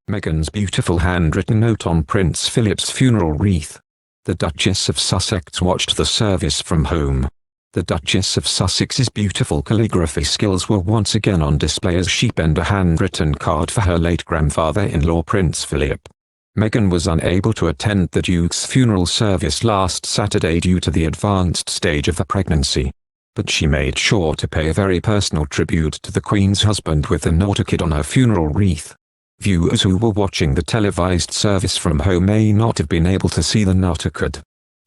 Meghan's beautiful handwritten note on Prince Philip's funeral wreath. The Duchess of Sussex watched the service from home. The Duchess of Sussex's beautiful calligraphy skills were once again on display as she penned a handwritten card for her late grandfather-in-law Prince Philip. Meghan was unable to attend the Duke's funeral service last Saturday due to the advanced stage of the pregnancy. But she made sure to pay a very personal tribute to the Queen's husband with a note on her funeral wreath. Viewers who were watching the televised service from home may not have been able to see the note,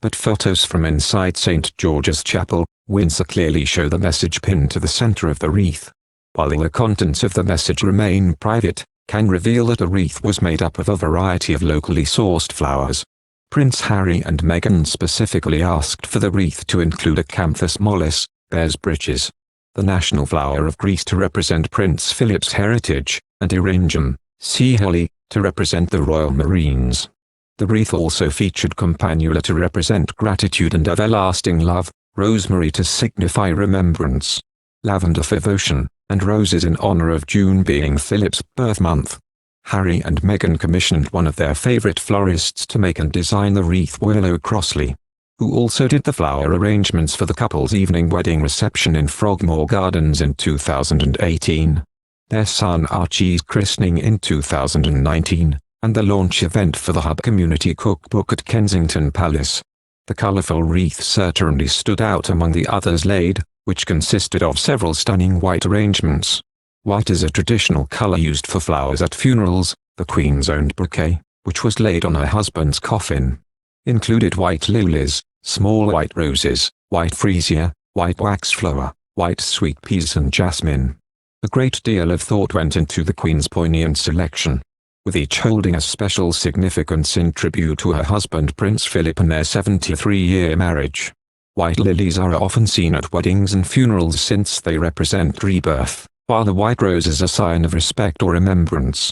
but photos from inside St. George's Chapel, Windsor clearly show the message pinned to the centre of the wreath. While the contents of the message remain private, can reveal that the wreath was made up of a variety of locally sourced flowers. Prince Harry and Meghan specifically asked for the wreath to include acanthus mollis, bear's breeches, the national flower of Greece to represent Prince Philip's heritage, and eryngium, sea holly, to represent the royal marines. The wreath also featured campanula to represent gratitude and everlasting love, rosemary to signify remembrance, lavender for devotion, and roses in honor of June being Philip's birth month. Harry and Meghan commissioned one of their favorite florists to make and design the wreath, Willow Crossley, who also did the flower arrangements for the couple's evening wedding reception in Frogmore Gardens in 2018. Their son Archie's christening in 2019, and the launch event for the Hub Community Cookbook at Kensington Palace. The colourful wreath certainly stood out among the others laid, which consisted of several stunning white arrangements. White is a traditional colour used for flowers at funerals. The Queen's owned bouquet, which was laid on her husband's coffin, included white lilies, small white roses, white freesia, white waxflower, white sweet peas and jasmine. A great deal of thought went into the Queen's poignant selection, with each holding a special significance in tribute to her husband Prince Philip and their 73-year marriage. White lilies are often seen at weddings and funerals since they represent rebirth, while the white rose is a sign of respect or remembrance.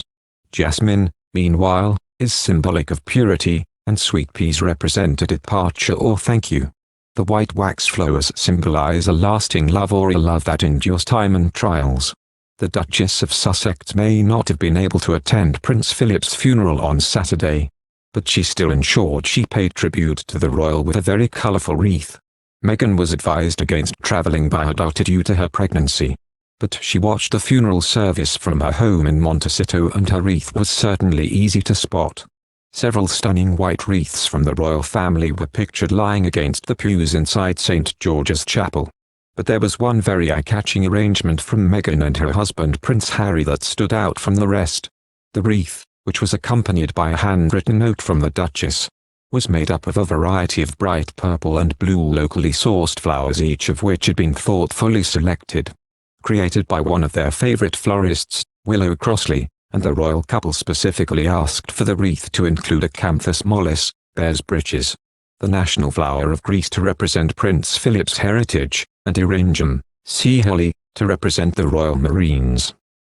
Jasmine, meanwhile, is symbolic of purity, and sweet peas represent a departure or thank you. The white wax flowers symbolize a lasting love or a love that endures time and trials. The Duchess of Sussex may not have been able to attend Prince Philip's funeral on Saturday, but she still ensured she paid tribute to the royal with a very colourful wreath. Meghan was advised against travelling by her daughter due to her pregnancy, but she watched the funeral service from her home in Montecito and her wreath was certainly easy to spot. Several stunning white wreaths from the royal family were pictured lying against the pews inside St. George's Chapel. But there was one very eye-catching arrangement from Meghan and her husband Prince Harry that stood out from the rest. The wreath, which was accompanied by a handwritten note from the Duchess, was made up of a variety of bright purple and blue locally sourced flowers, each of which had been thoughtfully selected. Created by one of their favorite florists, Willow Crossley, and the royal couple specifically asked for the wreath to include acanthus mollis, bear's breeches, the national flower of Greece to represent Prince Philip's heritage, and eryngium, sea holly, to represent the royal marines.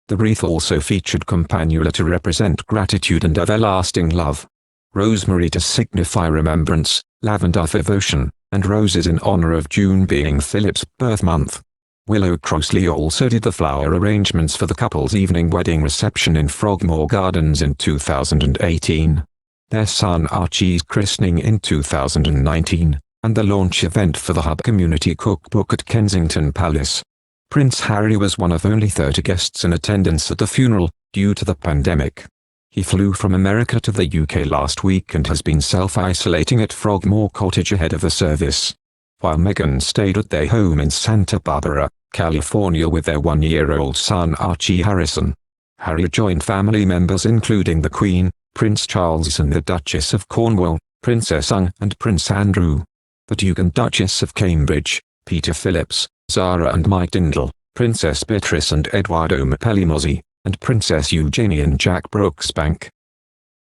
The wreath also featured campanula to represent gratitude and everlasting love, rosemary to signify remembrance, lavender for devotion, and roses in honor of June being Philip's birth month. Willow Crossley also did the flower arrangements for the couple's evening wedding reception in Frogmore Gardens in 2018, their son Archie's christening in 2019, and the launch event for the Hub Community Cookbook at Kensington Palace. Prince Harry was one of only 30 guests in attendance at the funeral, due to the pandemic. He flew from America to the UK last week and has been self-isolating at Frogmore Cottage ahead of the service, while Meghan stayed at their home in Santa Barbara, California with their 1-year-old son Archie Harrison. Harry joined family members including the Queen, Prince Charles and the Duchess of Cornwall, Princess Anne and Prince Andrew, the Duke and Duchess of Cambridge, Peter Phillips, Zara and Mike Dindal, Princess Beatrice and Edoardo Mozzi, and Princess Eugenie and Jack Brooksbank.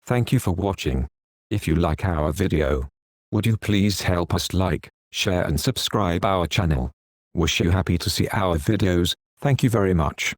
Thank you for watching. If you like our video, would you please help us like, share and subscribe our channel. Wish you happy to see our videos. Thank you very much.